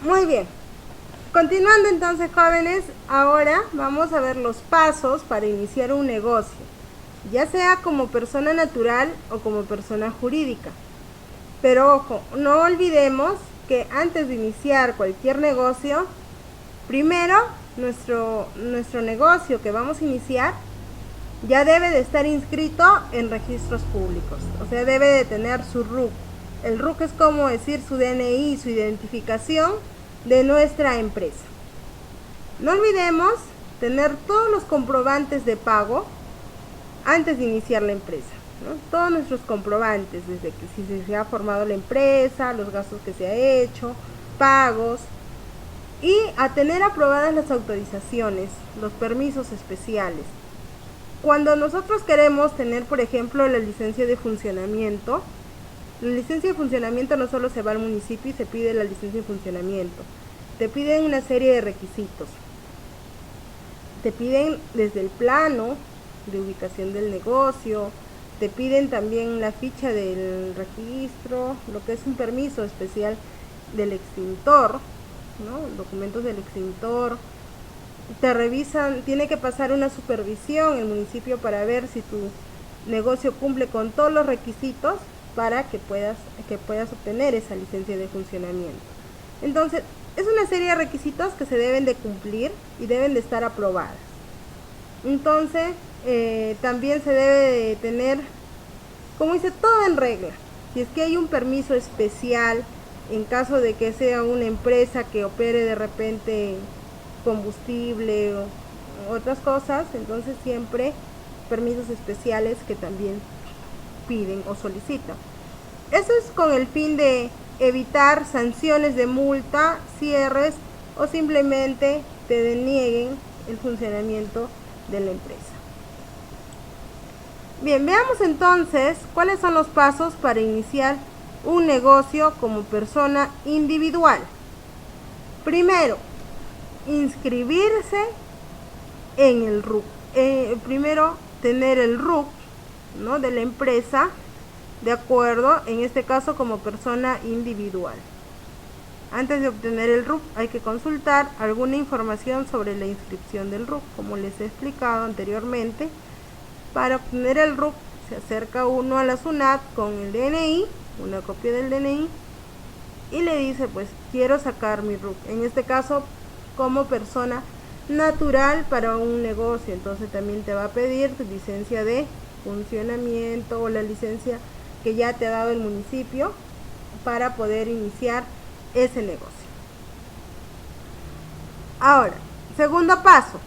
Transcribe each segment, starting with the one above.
Muy bien. Continuando entonces, jóvenes, ahora vamos a ver los pasos para iniciar un negocio, ya sea como persona natural o como persona jurídica. Pero ojo, no olvidemos que antes de iniciar cualquier negocio, primero nuestro negocio que vamos a iniciar ya debe de estar inscrito en registros públicos, o sea, debe de tener su RUC. El RUC es como decir su DNI, su identificación de nuestra empresa. No olvidemos tener todos los comprobantes de pago antes de iniciar la empresa, ¿no? Todos nuestros comprobantes, desde que si se ha formado la empresa, los gastos que se ha hecho, pagos, y a tener aprobadas las autorizaciones, los permisos especiales. Cuando nosotros queremos tener, por ejemplo, la licencia de funcionamiento, la licencia de funcionamiento no solo se va al municipio y se pide la licencia de funcionamiento, te piden una serie de requisitos. Te piden desde el plano de ubicación del negocio, te piden también la ficha del registro, lo que es un permiso especial del extintor, ¿no? Documentos del extintor. Te revisan, tiene que pasar una supervisión el municipio para ver si tu negocio cumple con todos los requisitos para que puedas obtener esa licencia de funcionamiento. Entonces, es una serie de requisitos que se deben de cumplir y deben de estar aprobadas. Entonces, también se debe de tener, como dice, todo en regla. Si es que hay un permiso especial, en caso de que sea una empresa que opere de repente combustible o otras cosas, entonces siempre permisos especiales que también piden o solicitan. Eso es con el fin de evitar sanciones de multa, cierres o simplemente te denieguen el funcionamiento de la empresa. Bien, veamos entonces cuáles son los pasos para iniciar un negocio como persona individual. Primero, inscribirse en el RUC. Primero, tener el RUC, ¿no?, de la empresa, de acuerdo, en este caso como persona individual. Antes de obtener el RUC hay que consultar alguna información sobre la inscripción del RUC, como les he explicado anteriormente. Para obtener el RUC se acerca uno a la SUNAT con el DNI, una copia del DNI, y le dice, pues quiero sacar mi RUC, en este caso como persona natural para un negocio. Entonces también te va a pedir tu licencia de funcionamiento o la licencia que ya te ha dado el municipio para poder iniciar ese negocio. Ahora, segundo paso,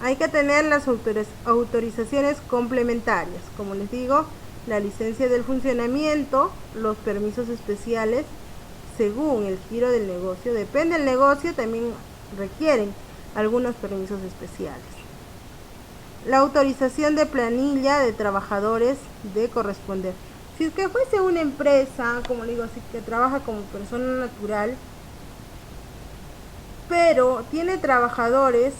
hay que tener las autorizaciones complementarias, como les digo, la licencia del funcionamiento, los permisos especiales según el giro del negocio. Depende del negocio, también requieren algunos permisos especiales. La autorización de planilla de trabajadores de corresponder. Si es que fuese una empresa, como digo, si que trabaja como persona natural, pero tiene trabajadores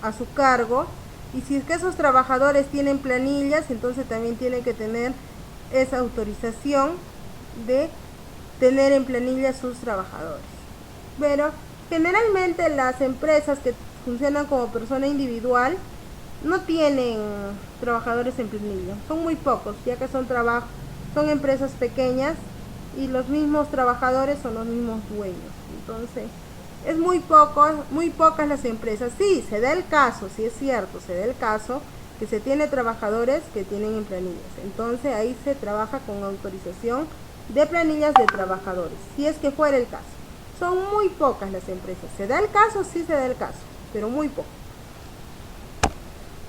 a su cargo, y si es que esos trabajadores tienen planillas, entonces también tiene que tener esa autorización de tener en planilla sus trabajadores. Pero generalmente las empresas que funcionan como persona individual no tienen trabajadores en planilla, son muy pocos, ya que son empresas pequeñas y los mismos trabajadores son los mismos dueños. Entonces, es muy pocas las empresas. Sí, se da el caso, sí es cierto, se da el caso que se tiene trabajadores que tienen en planillas. Entonces ahí se trabaja con autorización de planillas de trabajadores, si es que fuera el caso. Son muy pocas las empresas. ¿Se da el caso? Sí se da el caso, pero muy poco.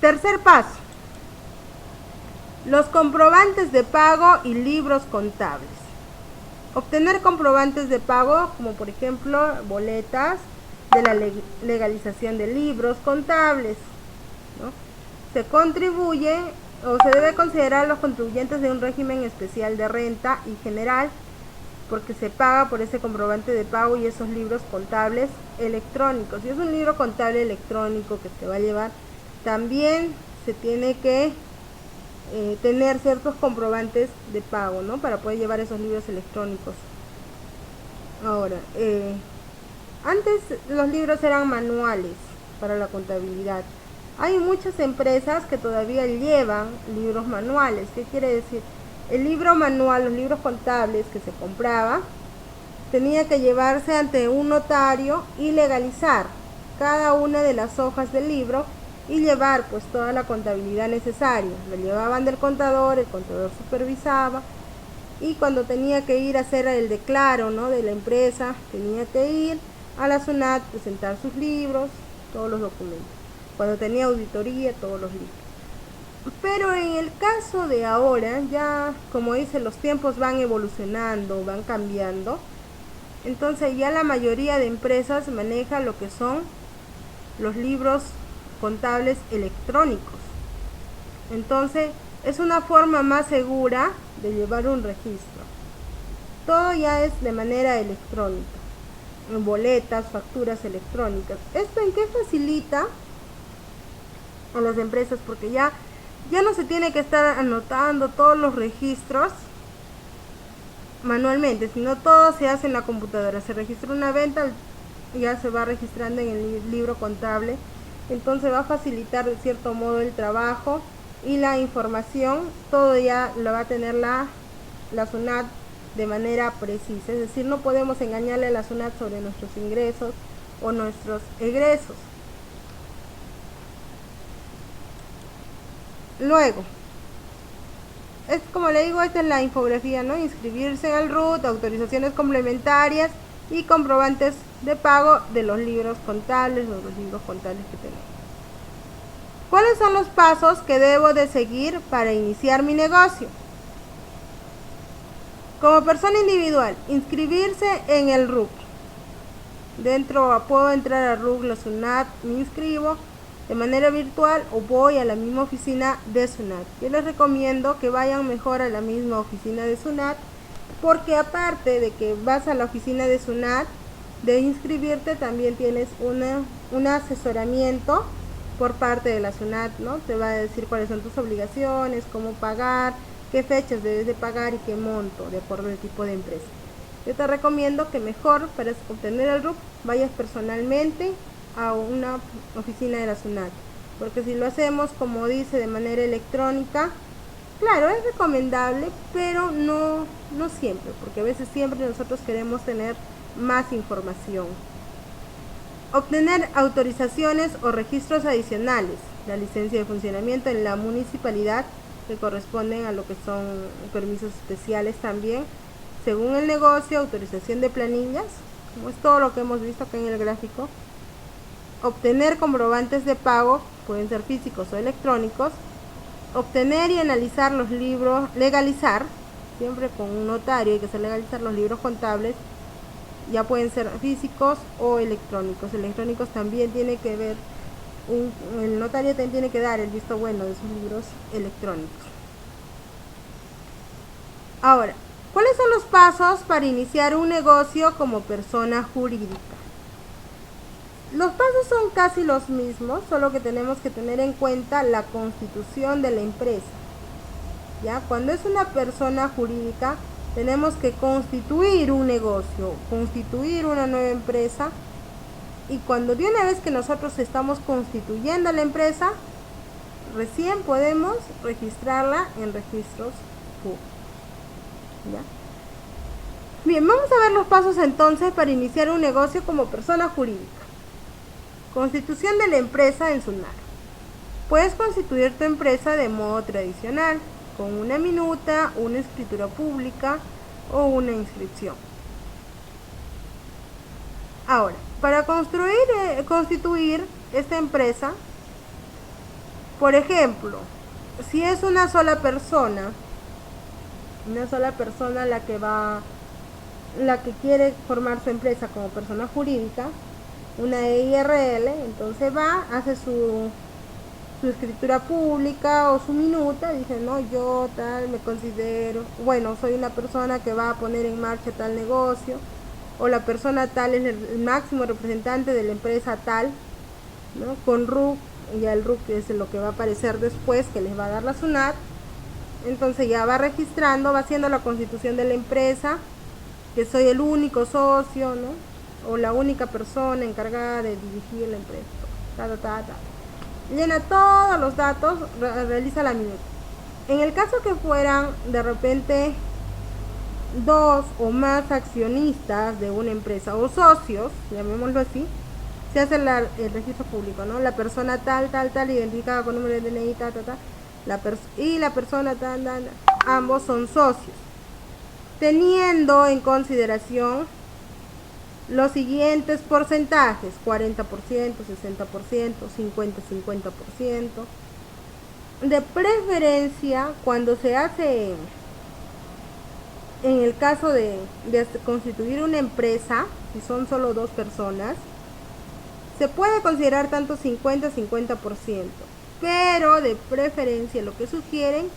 Tercer paso, los comprobantes de pago y libros contables. Obtener comprobantes de pago, como por ejemplo boletas de la legalización de libros contables, ¿no? Se contribuye o se debe considerar a los contribuyentes de un régimen especial de renta y general, porque se paga por ese comprobante de pago y esos libros contables electrónicos. Si es un libro contable electrónico que te va a llevar, también se tiene que tener ciertos comprobantes de pago, ¿no?, para poder llevar esos libros electrónicos. Ahora, Antes los libros eran manuales para la contabilidad. Hay muchas empresas que todavía llevan libros manuales. ¿Qué quiere decir? El libro manual, los libros contables que se compraba, tenía que llevarse ante un notario y legalizar cada una de las hojas del libro y llevar pues toda la contabilidad necesaria. Lo llevaban del contador, el contador supervisaba, y cuando tenía que ir a hacer el declaro, ¿no?, de la empresa, tenía que ir a la SUNAT, presentar sus libros, todos los documentos. Cuando tenía auditoría, todos los libros. Pero en el caso de ahora, ya como dice, los tiempos van evolucionando, van cambiando. Entonces ya la mayoría de empresas maneja lo que son los libros contables electrónicos. Entonces es una forma más segura de llevar un registro. Todo ya es de manera electrónica, en boletas, facturas electrónicas. ¿Esto en qué facilita a las empresas? Porque ya no se tiene que estar anotando todos los registros manualmente, sino todo se hace en la computadora. Se registra una venta, ya se va registrando en el libro contable. Entonces va a facilitar de cierto modo el trabajo y la información. Todo ya lo va a tener la SUNAT de manera precisa. Es decir, no podemos engañarle a la SUNAT sobre nuestros ingresos o nuestros egresos. Luego, es como le digo, esta es la infografía, ¿no? Inscribirse al RUT, autorizaciones complementarias y comprobantes de pago de los libros contables o los libros contables que tenemos. ¿Cuáles son los pasos que debo de seguir para iniciar mi negocio? Como persona individual, inscribirse en el RUC. Puedo entrar a RUC, la SUNAT, me inscribo de manera virtual o voy a la misma oficina de SUNAT. Yo les recomiendo que vayan mejor a la misma oficina de SUNAT, porque aparte de que vas a la oficina de SUNAT, de inscribirte, también tienes un asesoramiento por parte de la SUNAT, ¿no? Te va a decir cuáles son tus obligaciones, cómo pagar, qué fechas debes de pagar y qué monto, de acuerdo al tipo de empresa. Yo te recomiendo que mejor, para obtener el RUC, vayas personalmente a una oficina de la SUNAT, porque si lo hacemos, como dice, de manera electrónica, claro, es recomendable, pero no siempre, porque a veces siempre nosotros queremos tener más información. Obtener autorizaciones o registros adicionales, la licencia de funcionamiento en la municipalidad, que corresponden a lo que son permisos especiales también, según el negocio, autorización de planillas, como es todo lo que hemos visto acá en el gráfico. Obtener comprobantes de pago, pueden ser físicos o electrónicos. Obtener y analizar los libros, legalizar, siempre con un notario hay que hacer legalizar los libros contables, ya pueden ser físicos o electrónicos. Electrónicos también tiene que ver, el notario también tiene que dar el visto bueno de sus libros electrónicos. Ahora, ¿cuáles son los pasos para iniciar un negocio como persona jurídica? Los pasos son casi los mismos, solo que tenemos que tener en cuenta la constitución de la empresa. ¿Ya? Cuando es una persona jurídica, tenemos que constituir un negocio, constituir una nueva empresa, y cuando de una vez que nosotros estamos constituyendo la empresa, recién podemos registrarla en registros públicos. ¿Ya? Bien, vamos a ver los pasos entonces para iniciar un negocio como persona jurídica. Constitución de la empresa en SUNAT. Puedes constituir tu empresa de modo tradicional, con una minuta, una escritura pública o una inscripción. Ahora, para constituir esta empresa, por ejemplo, si es una sola persona la que quiere formar su empresa como persona jurídica, una EIRL, entonces hace su escritura pública o su minuta, dice, no, yo tal, me considero, soy una persona que va a poner en marcha tal negocio, o la persona tal es el máximo representante de la empresa tal, ¿no? Con RUC, ya el RUC es lo que va a aparecer después, que les va a dar la SUNAT. Entonces ya va registrando, va haciendo la constitución de la empresa, que soy el único socio, ¿no? o la única persona encargada de dirigir la empresa. Llena todos los datos, realiza la minuta. En el caso que fueran de repente 2 o más accionistas de una empresa o socios, llamémoslo así, se hace el registro público, ¿no? La persona tal, identificada con número de DNI, y la persona tal, ambos son socios, teniendo en consideración los siguientes porcentajes: 40%, 60%, 50%. De preferencia, cuando se hace, en el caso de constituir una empresa, si son solo 2 personas, se puede considerar tanto 50-50%, pero de preferencia lo que sugieren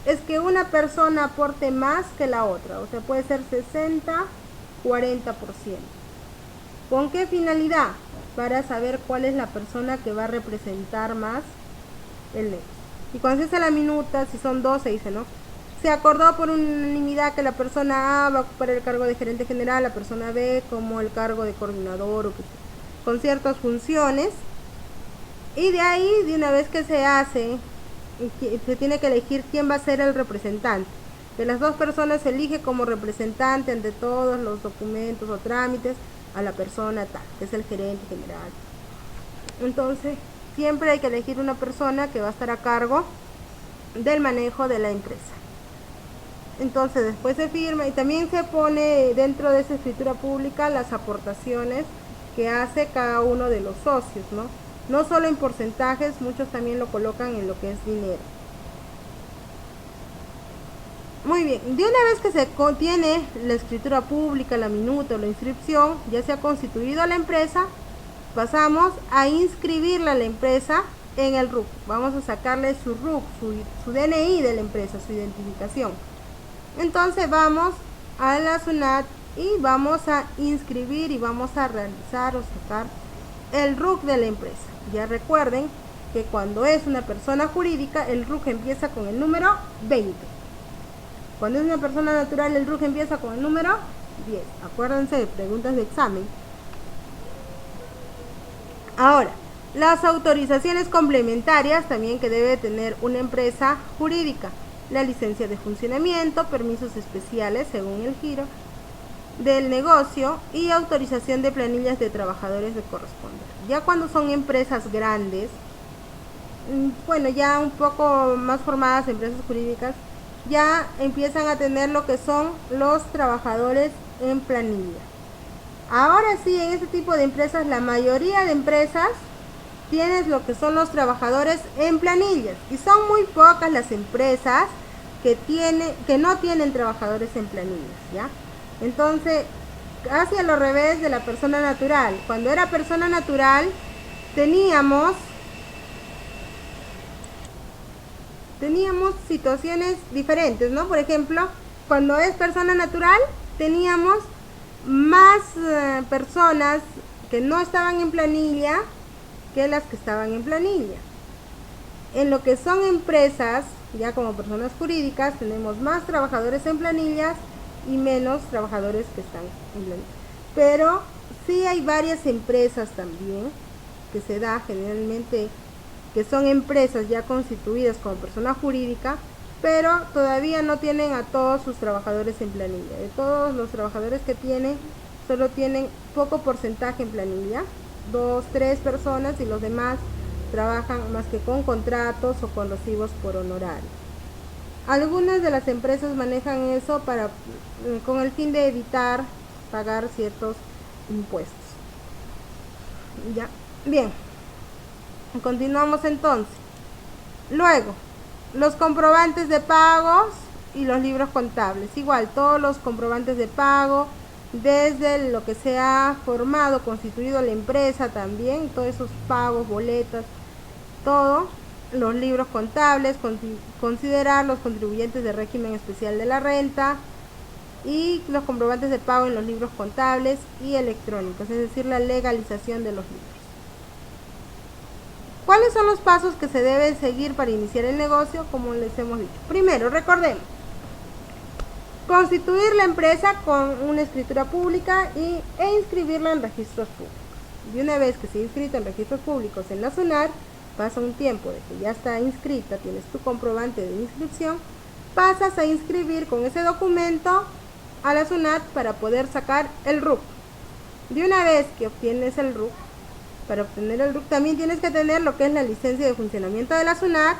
es que una persona aporte más que la otra, o sea, puede ser 60-40%. ¿Con qué finalidad? Para saber cuál es la persona que va a representar más el negocio. Y cuando se hace la minuta, si son 2, se dice, ¿no? Se acordó por unanimidad que la persona A va a ocupar el cargo de gerente general, la persona B como el cargo de coordinador, o con ciertas funciones. Y de ahí, de una vez que se hace, se tiene que elegir quién va a ser el representante. De las 2 personas se elige como representante ante todos los documentos o trámites a la persona tal, que es el gerente general. Entonces, siempre hay que elegir una persona que va a estar a cargo del manejo de la empresa. Entonces después se firma y también se pone dentro de esa escritura pública las aportaciones que hace cada uno de los socios, ¿no? No solo en porcentajes, muchos también lo colocan en lo que es dinero. Muy bien, de una vez que se tiene la escritura pública, la minuta o la inscripción, ya se ha constituido la empresa, pasamos a inscribirla a la empresa en el RUC. Vamos a sacarle su RUC, su DNI de la empresa, su identificación. Entonces vamos a la SUNAT y vamos a inscribir y vamos a realizar o sacar el RUC de la empresa. Ya recuerden que cuando es una persona jurídica, el RUC empieza con el número 20. Cuando es una persona natural, el RUC empieza con el número 10. Acuérdense de preguntas de examen. Ahora, las autorizaciones complementarias también que debe tener una empresa jurídica: la licencia de funcionamiento, permisos especiales según el giro del negocio y autorización de planillas de trabajadores de corresponder. Ya cuando son empresas grandes, bueno, ya un poco más formadas, empresas jurídicas, ya empiezan a tener lo que son los trabajadores en planilla. Ahora sí, en este tipo de empresas, la mayoría de empresas tienes lo que son los trabajadores en planillas, y son muy pocas las empresas que no tienen trabajadores en planillas, ¿ya? Entonces, hacia lo revés de la persona natural. Cuando era persona natural, teníamos situaciones diferentes, ¿no? Por ejemplo, cuando es persona natural, teníamos más personas que no estaban en planilla que las que estaban en planilla. En lo que son empresas, ya como personas jurídicas, tenemos más trabajadores en planillas y menos trabajadores que están en planilla. Pero sí hay varias empresas también que se da generalmente, que son empresas ya constituidas como persona jurídica, pero todavía no tienen a todos sus trabajadores en planilla. De todos los trabajadores que tienen, solo tienen poco porcentaje en planilla, 2, 3 personas, y los demás trabajan más que con contratos o con recibos por honorario. Algunas de las empresas manejan eso con el fin de evitar pagar ciertos impuestos. Ya, bien. Continuamos entonces. Luego, los comprobantes de pagos y los libros contables. Igual, todos los comprobantes de pago, desde lo que se ha formado, constituido la empresa también, todos esos pagos, boletas, todo. Los libros contables, considerar los contribuyentes de régimen especial de la renta y los comprobantes de pago en los libros contables y electrónicos, es decir, la legalización de los libros. ¿Cuáles son los pasos que se deben seguir para iniciar el negocio? Como les hemos dicho. Primero, recordemos, Constituir la empresa con una escritura pública e inscribirla en registros públicos. Y una vez que se ha inscrito en registros públicos en la SUNAT, pasa un tiempo de que ya está inscrita, tienes tu comprobante de inscripción, pasas a inscribir con ese documento a la SUNAT para poder sacar el RUC. De una vez que obtienes el RUC, para obtener el RUC también tienes que tener lo que es la licencia de funcionamiento de la SUNAT,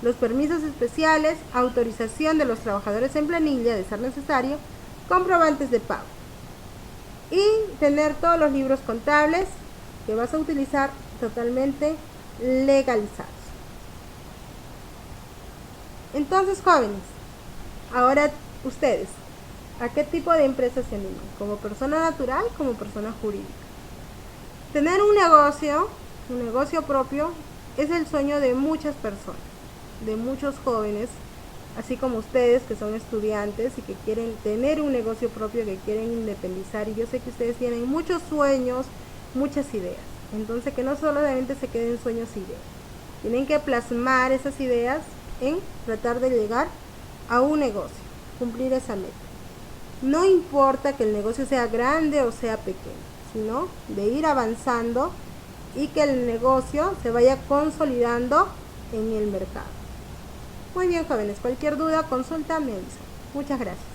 los permisos especiales, autorización de los trabajadores en planilla de ser necesario, comprobantes de pago y tener todos los libros contables que vas a utilizar totalmente legalizados. Entonces, jóvenes, ahora ustedes, ¿a qué tipo de empresa se animan? ¿Como persona natural, como persona jurídica? Tener un negocio propio, es el sueño de muchas personas, de muchos jóvenes, así como ustedes que son estudiantes y que quieren tener un negocio propio, que quieren independizar. Y yo sé que ustedes tienen muchos sueños, muchas ideas. Entonces, que no solamente se queden sueños e ideas. Tienen que plasmar esas ideas en tratar de llegar a un negocio, cumplir esa meta. No importa que el negocio sea grande o sea pequeño, sino de ir avanzando y que el negocio se vaya consolidando en el mercado. Muy bien, jóvenes, cualquier duda, consulta, me avisa. Muchas gracias.